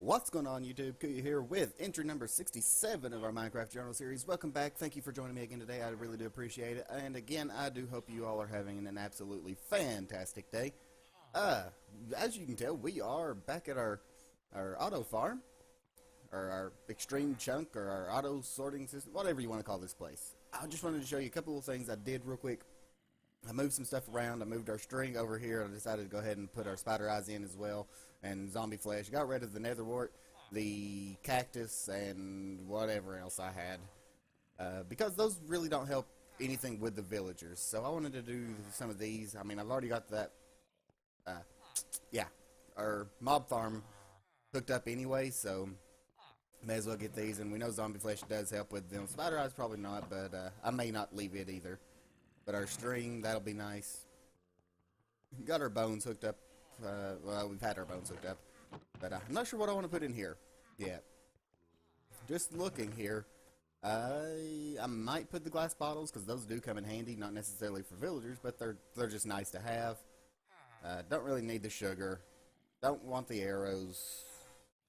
What's going on, YouTube? Kuya here with entry number 67 of our Minecraft Journal series. Welcome back. Thank you for joining me again today. I really do appreciate it. And again, I do hope you all are having an absolutely fantastic day. As you can tell, we are back at our auto farm, or our extreme chunk, or our auto sorting system, whatever you want to call this place. I just wanted to show you a couple of things I did real quick. I moved some stuff around. I moved our string over here. I decided to go ahead and put our spider eyes in as well, and zombie flesh. Got rid of the nether wart, the cactus, and whatever else I had, because those really don't help anything with the villagers. So I wanted to do some of these. I mean, I've already got that, our mob farm hooked up anyway, so may as well get these. And we know zombie flesh does help with them. Spider eyes probably not, but I may not leave it either. But our string, that'll be nice. Got our bones hooked up. Well, we've had our bones hooked up. But I'm not sure what I want to put in here yet. Just looking here. I might put the glass bottles, because those do come in handy. Not necessarily for villagers, but they're just nice to have. Don't really need the sugar. Don't want the arrows.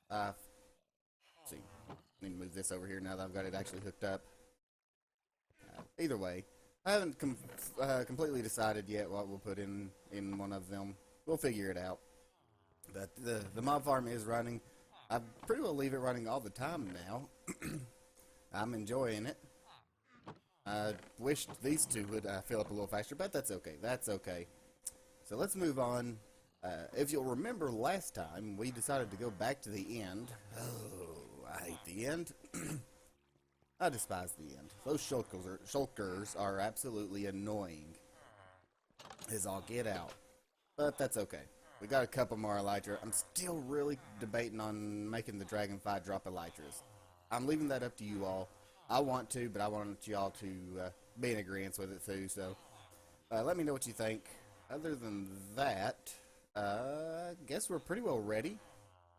Let's see. Need to move this over here now that I've got it actually hooked up. Either way. I haven't completely decided yet what we'll put in one of them. We'll figure it out. But the mob farm is running. I pretty well leave it running all the time now. I'm enjoying it. I wished these two would fill up a little faster, but that's okay. That's okay. So let's move on. If you'll remember last time, we decided to go back to the end. Oh, I hate the end. I despise the end. Those shulkers are absolutely annoying, as all get out. But that's okay. We got a couple more elytra. I'm still really debating on making the dragonfly drop elytras. I'm leaving that up to you all. I want to, but I want y'all to be in agreement with it too. So let me know what you think. Other than that, I guess we're pretty well ready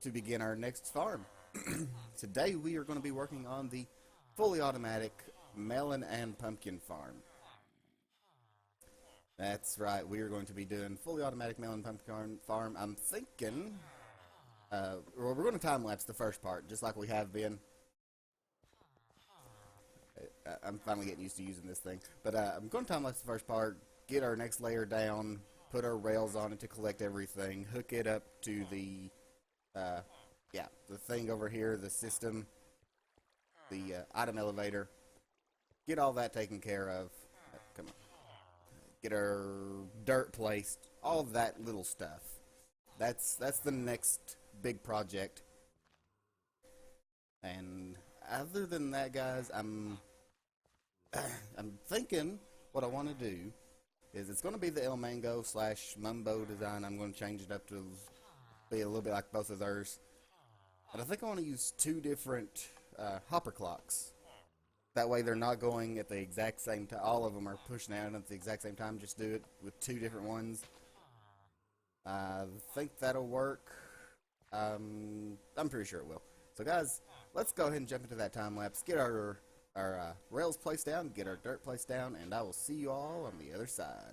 to begin our next farm. Today we are going to be working on the fully automatic melon and pumpkin farm. That's right, we are going to be doing fully automatic melon pumpkin farm. I'm thinking, well, we're going to time lapse the first part, just like we have been. I'm finally getting used to using this thing, but I'm going to time lapse the first part, get our next layer down, put our rails on it to collect everything, hook it up to the thing over here, the system. The item elevator, get all that taken care of. Come on, get our dirt placed, all of that little stuff. That's the next big project. And other than that, guys, I'm thinking what I want to do is it's going to be the El Mango / Mumbo design. I'm going to change it up to be a little bit like both of theirs. But I think I want to use two different hopper clocks. That way they're not going at the exact same time. All of them are pushing out at the exact same time. Just do it with two different ones. I think that'll work. I'm pretty sure it will. So guys, let's go ahead and jump into that time lapse. Get our rails placed down, get our dirt placed down, and I will see you all on the other side.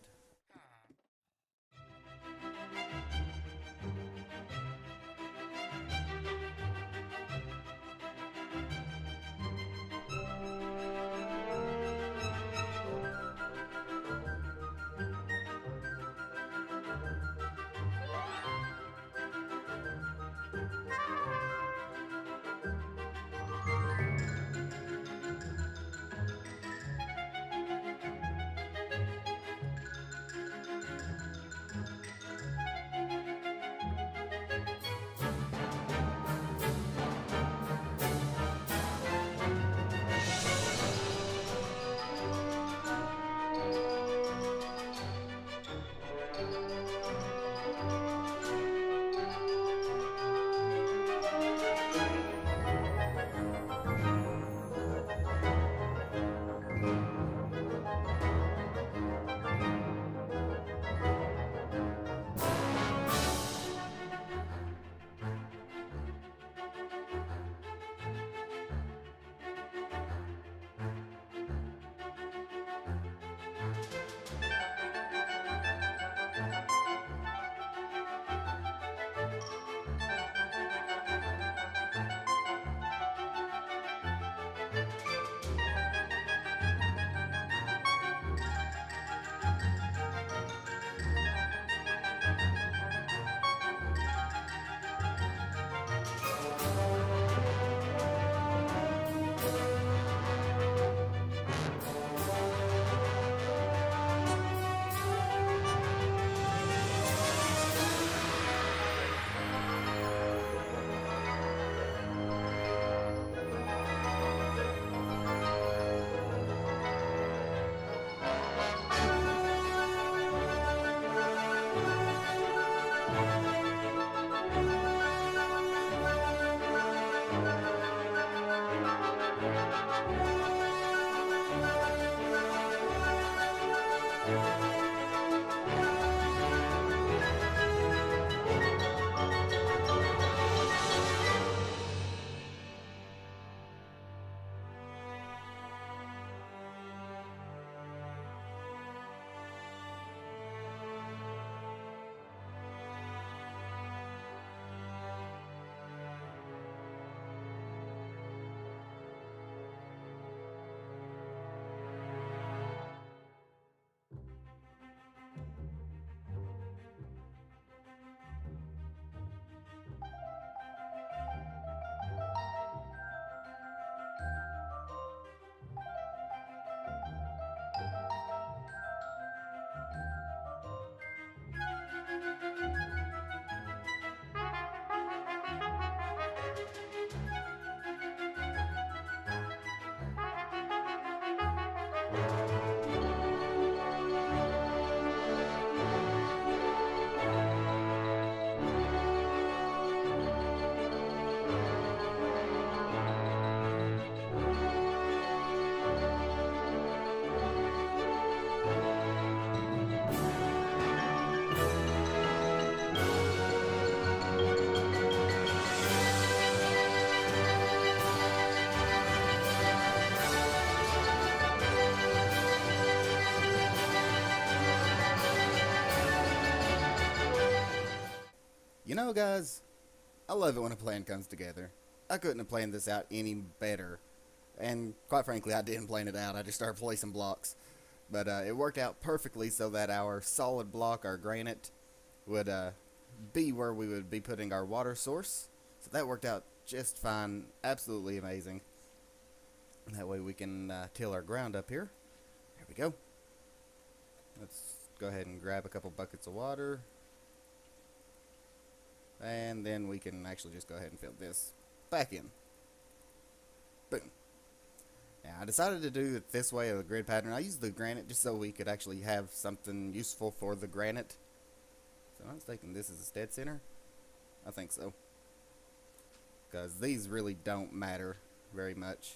You know, guys, I love it when a plan comes together. I couldn't have planned this out any better. And quite frankly, I didn't plan it out. I just started placing blocks. But it worked out perfectly so that our solid block, our granite, would be where we would be putting our water source. So that worked out just fine. Absolutely amazing. That way we can till our ground up here. There we go. Let's go ahead and grab a couple buckets of water. And then we can actually just go ahead and fill this back in. Boom. Now, I decided to do it this way, of the grid pattern. I used the granite just so we could actually have something useful for the granite. So I'm mistaken, this is a dead center? I think so. Because these really don't matter very much.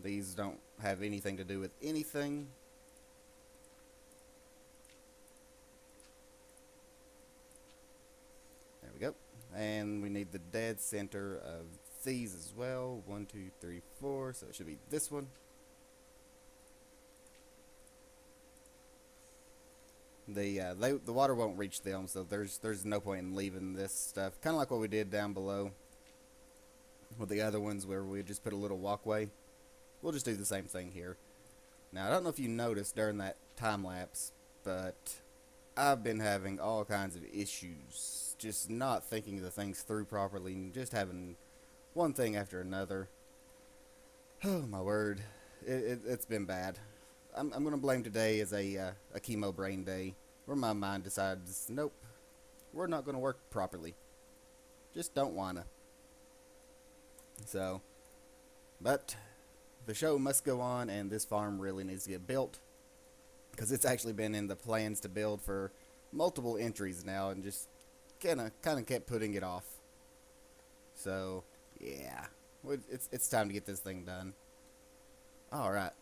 These don't have anything to do with anything. There we go. And we need the dead center of these as well. 1, 2, 3, 4. So it should be this one. The water won't reach them, so there's no point in leaving this stuff. Kind of like what we did down below with the other ones, where we just put a little walkway. We'll just do the same thing here. Now, I don't know if you noticed during that time lapse, but I've been having all kinds of issues. Just not thinking the things through properly, and just having one thing after another. Oh my word, it's been bad. I'm gonna blame today as a chemo brain day, where my mind decides, nope, we're not gonna work properly. Just don't wanna. So, but the show must go on, and this farm really needs to get built, because it's actually been in the plans to build for multiple entries now, and just kind of kept putting it off. So yeah, it's time to get this thing done. All right,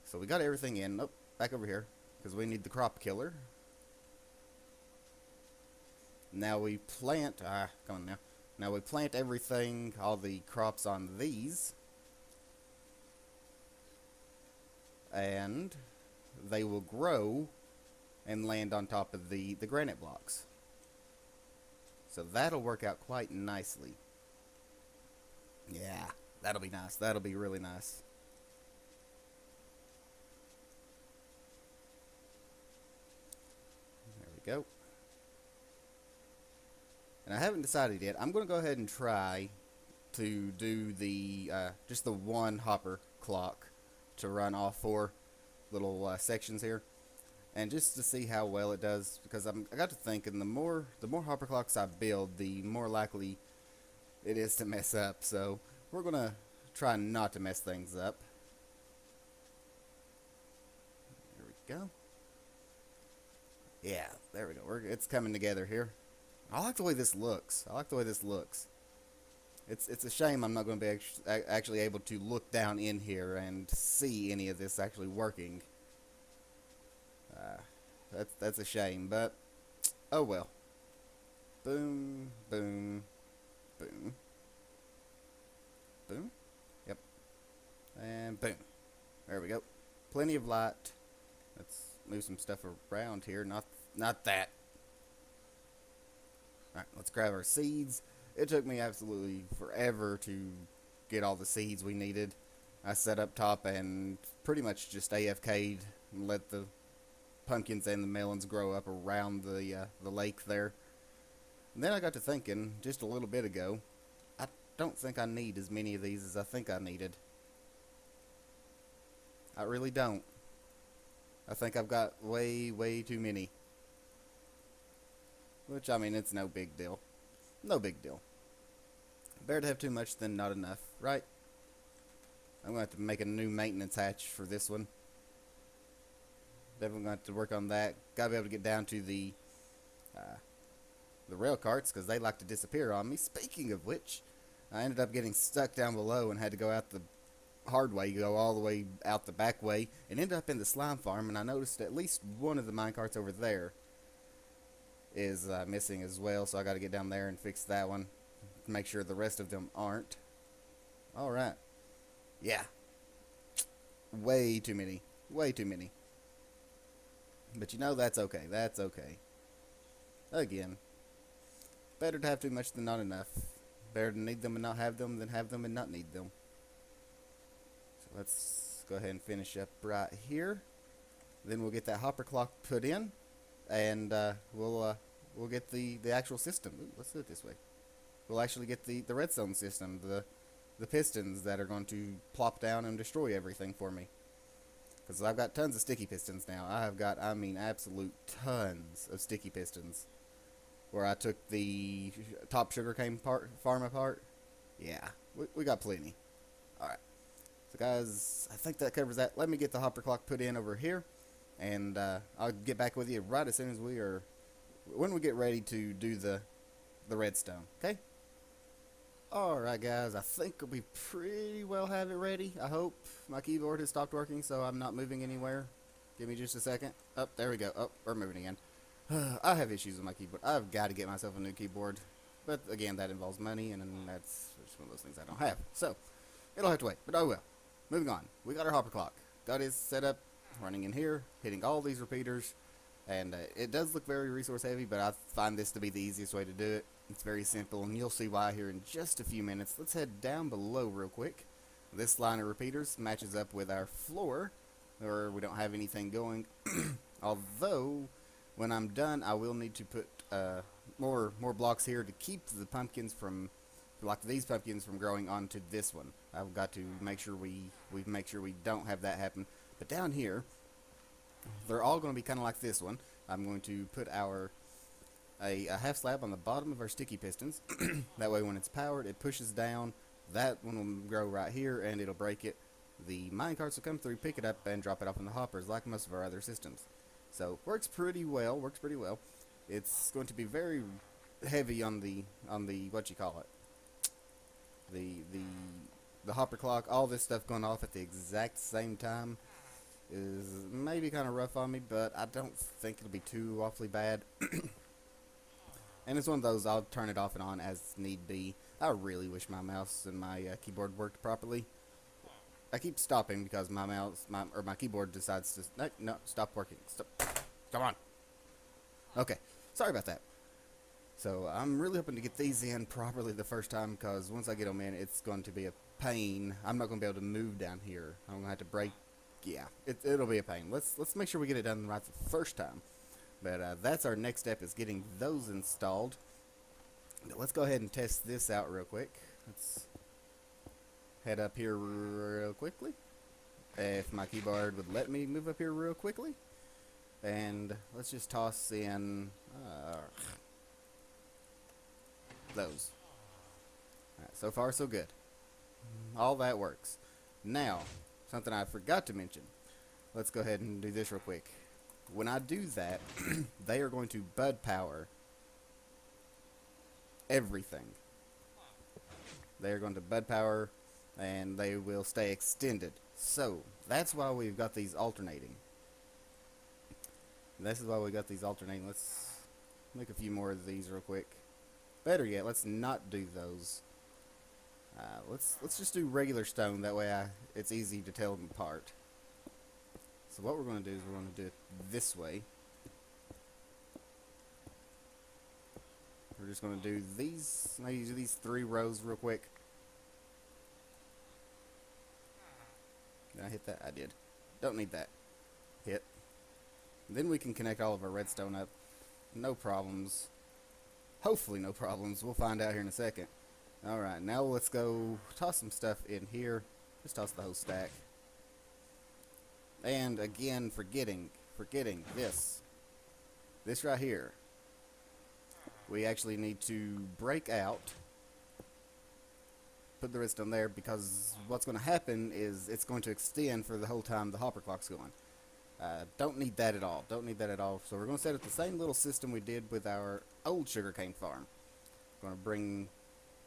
so we got everything in. Oh, back over here, because we need the crop killer. Now we plant. Come on now. Now we plant everything, all the crops on these, and they will grow and land on top of the granite blocks. So that'll work out quite nicely. Yeah, that'll be nice. That'll be really nice. There we go. And I haven't decided yet. I'm going to go ahead and try to do the just the one hopper clock to run all 4 little sections here, and just to see how well it does, because I got to thinking, the more hopper clocks I build, the more likely it is to mess up. So we're gonna try not to mess things up. There we go. Yeah, there we go. It's coming together here. I like the way this looks. I like the way this looks. It's a shame I'm not going to be actually able to look down in here and see any of this actually working. That's a shame, but oh well. Boom, boom, boom, boom. Yep, and boom. There we go. Plenty of light. Let's move some stuff around here. Not that. All right, let's grab our seeds. It took me absolutely forever to get all the seeds we needed. I set up top and pretty much just AFK'd and let the pumpkins and the melons grow up around the lake there. And then I got to thinking just a little bit ago, I don't think I need as many of these as I think I needed. I really don't. I think I've got way too many. Which, I mean, it's no big deal. No big deal. Better to have too much than not enough, right? I'm going to have to make a new maintenance hatch for this one. Definitely going to have to work on that. Got to be able to get down to the rail carts because they like to disappear on me. Speaking of which, I ended up getting stuck down below and had to go out the hard way, go all the way out the back way, and ended up in the slime farm. And I noticed at least one of the minecarts over there is missing as well, so I got to get down there and fix that one. Make sure the rest of them aren't. Alright. Yeah. Way too many. Way too many. But you know, that's okay. That's okay. Again. Better to have too much than not enough. Better to need them and not have them than have them and not need them. So let's go ahead and finish up right here. Then we'll get that hopper clock put in. And we'll get the actual system. Ooh, let's do it this way. We'll actually get the redstone system, the pistons that are going to plop down and destroy everything for me. Because I've got tons of sticky pistons now. I have got, I mean, absolute tons of sticky pistons. Where I took the top sugarcane farm apart. Yeah, we got plenty. Alright. So guys, I think that covers that. Let me get the hopper clock put in over here. And I'll get back with you right as soon as when we get ready to do the redstone. Okay? Alright guys, I think we pretty well have it ready. I hope my keyboard has stopped working so I'm not moving anywhere. Give me just a second. Oh, there we go. Oh, we're moving again. I have issues with my keyboard. I've got to get myself a new keyboard. But again, that involves money, and that's just one of those things I don't have. So, it'll have to wait. But oh well. Moving on. We got our hopper clock. Got it set up, running in here, hitting all these repeaters. And it does look very resource heavy, but I find this to be the easiest way to do it. It's very simple, and you'll see why here in just a few minutes. Let's head down below real quick. This line of repeaters matches up with our floor, or we don't have anything going. Although, when I'm done, I will need to put more blocks here to keep the pumpkins from, like these pumpkins, from growing onto this one. I've got to make sure we don't have that happen. But down here, they're all going to be kind of like this one. I'm going to put a half slab on the bottom of our sticky pistons. That way when it's powered, it pushes down. That one will grow right here and it'll break it. The minecarts will come through, pick it up, and drop it off in the hoppers like most of our other systems. So works pretty well. It's going to be very heavy on the what you call it, the hopper clock. All this stuff going off at the exact same time is maybe kind of rough on me, but I don't think it'll be too awfully bad. And it's one of those, I'll turn it off and on as need be. I really wish my mouse and my keyboard worked properly. I keep stopping because my keyboard decides to, no, stop working. Stop. Come on. Okay, sorry about that. So I'm really hoping to get these in properly the first time, because once I get them in, it's going to be a pain. I'm not going to be able to move down here. I'm going to have to break. Yeah, it'll be a pain. Let's make sure we get it done right the first time. But that's our next step, is getting those installed. Let's go ahead and test this out real quick. Let's head up here real quickly. If my keyboard would let me move up here real quickly. And let's just toss in those. Alright, so far so good. All that works. Now, something I forgot to mention. Let's go ahead and do this real quick. When I do that, they are going to bud power everything. They are going to bud power, and they will stay extended. So, that's why we've got these alternating. This is why we got these alternating. Let's make a few more of these real quick. Better yet, let's not do those. Let's just do regular stone. That way it's easy to tell them apart. So what we're going to do is we're going to do it this way. We're just going to do these, maybe do these 3 rows real quick. Did I hit that? I did. Don't need that. Hit. Then we can connect all of our redstone up. No problems. Hopefully no problems. We'll find out here in a second. Alright, now let's go toss some stuff in here. Just toss the whole stack. And again, forgetting this right here. We actually need to break out, put the redstone there because what's going to happen is it's going to extend for the whole time the hopper clock's going. Don't need that at all. Don't need that at all. So we're going to set up the same little system we did with our old sugarcane farm. Going to bring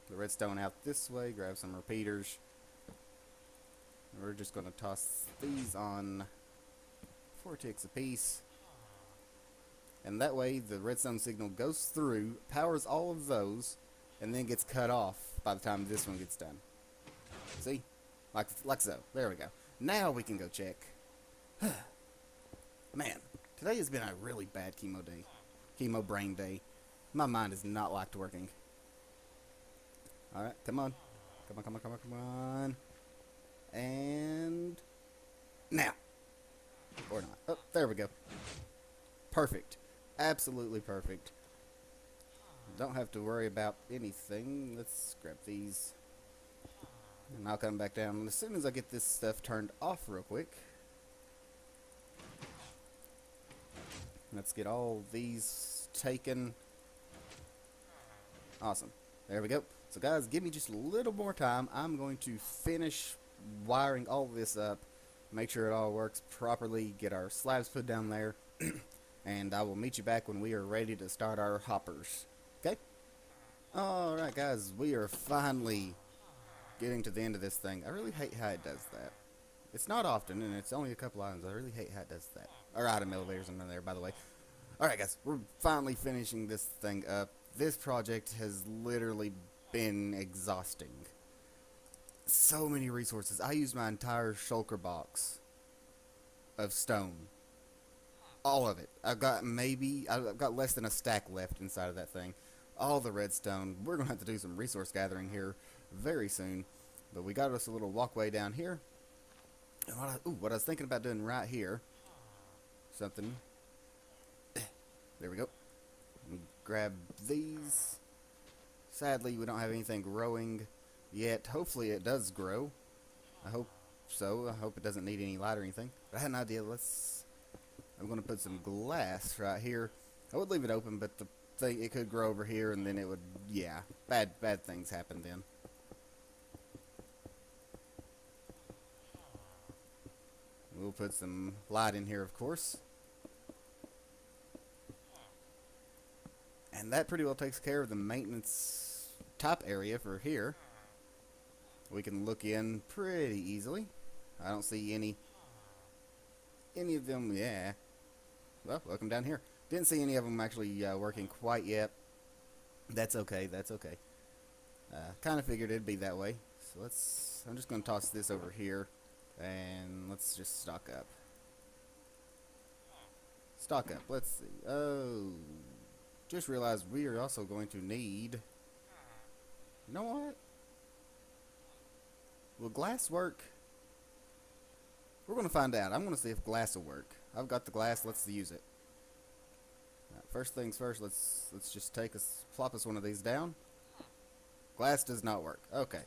the redstone out this way, grab some repeaters. And we're just going to toss these on 4 ticks a piece. And that way the redstone signal goes through, powers all of those, and then gets cut off by the time this one gets done. See? Like so. There we go. Now we can go check. Man, today has been a really bad chemo day. Chemo brain day. My mind is not liked working. Alright, come on. Come on, come on, come on, come on. And now. Or not. Oh, there we go. Perfect. Absolutely perfect. Don't have to worry about anything. Let's grab these. And I'll come back down as soon as I get this stuff turned off real quick. Let's get all these taken. Awesome. There we go. So guys, give me just a little more time. I'm going to finish wiring all this up. Make sure it all works properly. Get our slabs put down there. And I will meet you back when we are ready to start our hoppers. Okay? Alright guys, we are finally getting to the end of this thing. I really hate how it does that. It's not often, and it's only a couple items. I really hate how it does that. Or item elevators in there, by the way. Alright guys, we're finally finishing this thing up. This project has literally been exhausting. So many resources. I used my entire shulker box of stone. All of it. I've got less than a stack left inside of that thing. All the redstone. We're going to have to do some resource gathering here very soon. But we got us a little walkway down here. And what I was thinking about doing right here. Something. There we go. Let me grab these. Sadly, we don't have anything growing yet. Hopefully it does grow. I hope so. I hope it doesn't need any light or anything. But I had an idea. I'm going to put some glass right here. I would leave it open, but the thing, it could grow over here, and then it would, yeah, bad things happen then. We'll put some light in here, of course. And that pretty well takes care of the maintenance top area for here. We can look in pretty easily. I don't see any of them, yeah. Well, welcome down here. Didn't see any of them actually working quite yet. That's okay, that's okay. Kind of figured it'd be that way. So I'm just going to toss this over here. And let's just stock up. Stock up, let's see. Oh, just realized we are also going to need... You know what? Will glass work? We're going to find out. I'm going to see if glass will work. I've got the glass. Let's use it. Right, first things first. Let's just plop us one of these down. Glass does not work. Okay.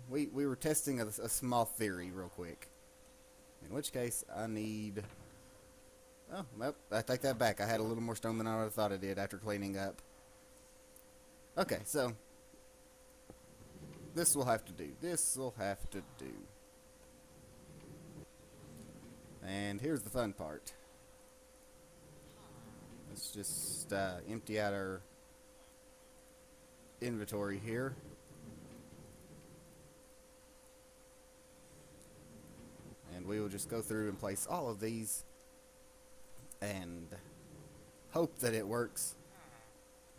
We were testing a small theory real quick. In which case, I need... Oh, well, I take that back. I had a little more stone than I would have thought I did after cleaning up. Okay, so... This will have to do. This will have to do. And here's the fun part. Let's just empty out our inventory here. And we will just go through and place all of these and hope that it works.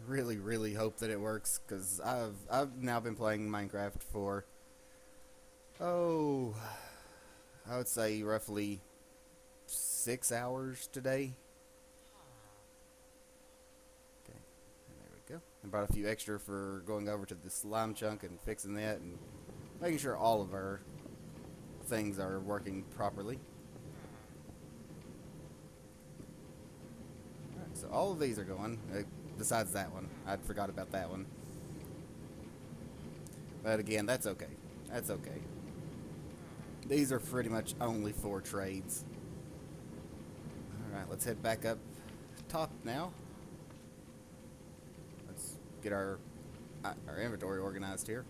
Really, really hope that it works, because I've now been playing Minecraft for, oh, I would say roughly 6 hours today. Okay, and there we go. I brought a few extra for going over to the slime chunk and fixing that and making sure all of our things are working properly. Alright, so all of these are going, besides that one. I forgot about that one. But again, that's okay. That's okay. These are pretty much only for trades. Alright, let's head back up top now. Let's get our our inventory organized here.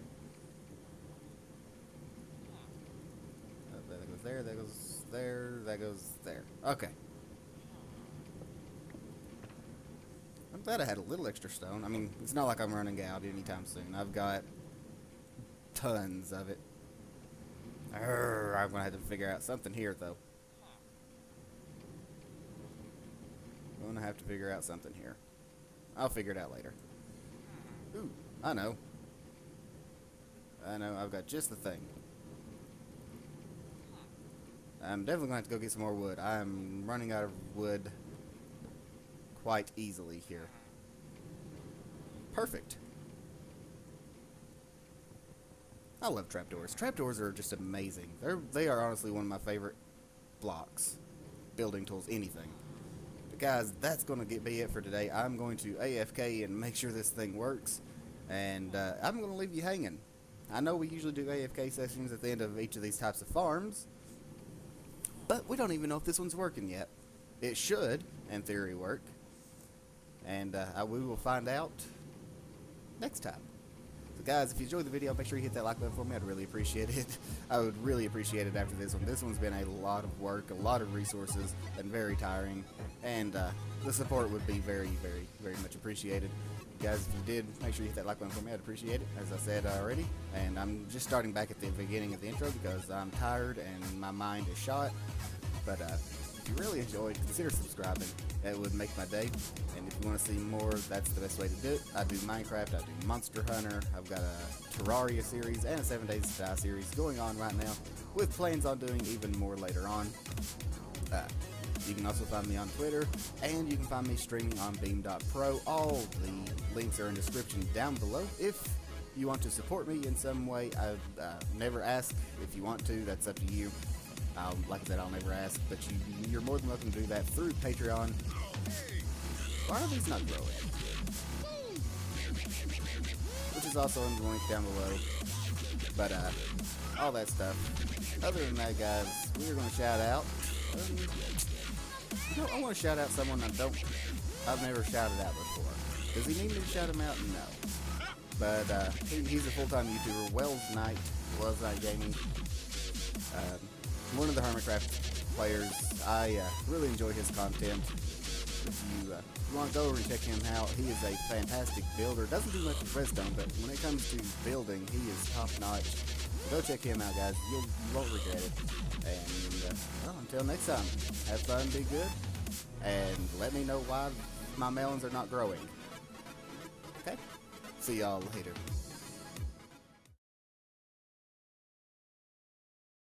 That goes there, that goes there, that goes there. Okay. I'm glad I had a little extra stone. I mean, it's not like I'm running out anytime soon. I've got tons of it. I'm gonna have to figure out something here, though. I'm gonna have to figure out something here. I'll figure it out later. Ooh, I know. I've got just the thing. I'm definitely going to have to go get some more wood. I'm running out of wood quite easily here. Perfect. I love trapdoors. Trapdoors are just amazing. They are honestly one of my favorite blocks, building tools, anything. But guys, that's going to be it for today. I'm going to AFK and make sure this thing works, and I'm going to leave you hanging. I know we usually do AFK sessions at the end of each of these types of farms, but we don't even know if this one's working yet. It should, in theory, work, and we will find out next time. So guys, if you enjoyed the video, make sure you hit that like button for me. I'd really appreciate it. I would really appreciate it after this one. This one's been a lot of work, a lot of resources, and very tiring. And the support would be very, very, very much appreciated. Guys, if you did, make sure you hit that like button for me. I'd appreciate it, as I said already. And I'm just starting back at the beginning of the intro because I'm tired and my mind is shot. But if you really enjoyed, consider subscribing. It would make my day. And if you want to see more, that's the best way to do it. I do Minecraft, I do Monster Hunter, I've got a Terraria series and a 7 Days to Die series going on right now, with plans on doing even more later on. You can also find me on Twitter, and you can find me streaming on beam.pro. All the links are in the description down below. If you want to support me in some way, I've never asked. If you want to, that's up to you. Like I said, I'll never ask, but you're more than welcome to do that through Patreon. Why are these not growing? Which is also in the link down below. But all that stuff. Other than that, guys, we're going to shout out. I want to shout out someone I've never shouted out before. Does he need me to shout him out? No. But he's a full-time YouTuber, Wells Knight Gaming. One of the Hermitcraft players. I really enjoy his content. If you want to go over and check him out, he is a fantastic builder. Doesn't do much with redstone, but when it comes to building, he is top-notch. Go check him out, guys. You won't regret it. And well, until next time, have fun, be good, and let me know why my melons are not growing. Okay? See y'all later.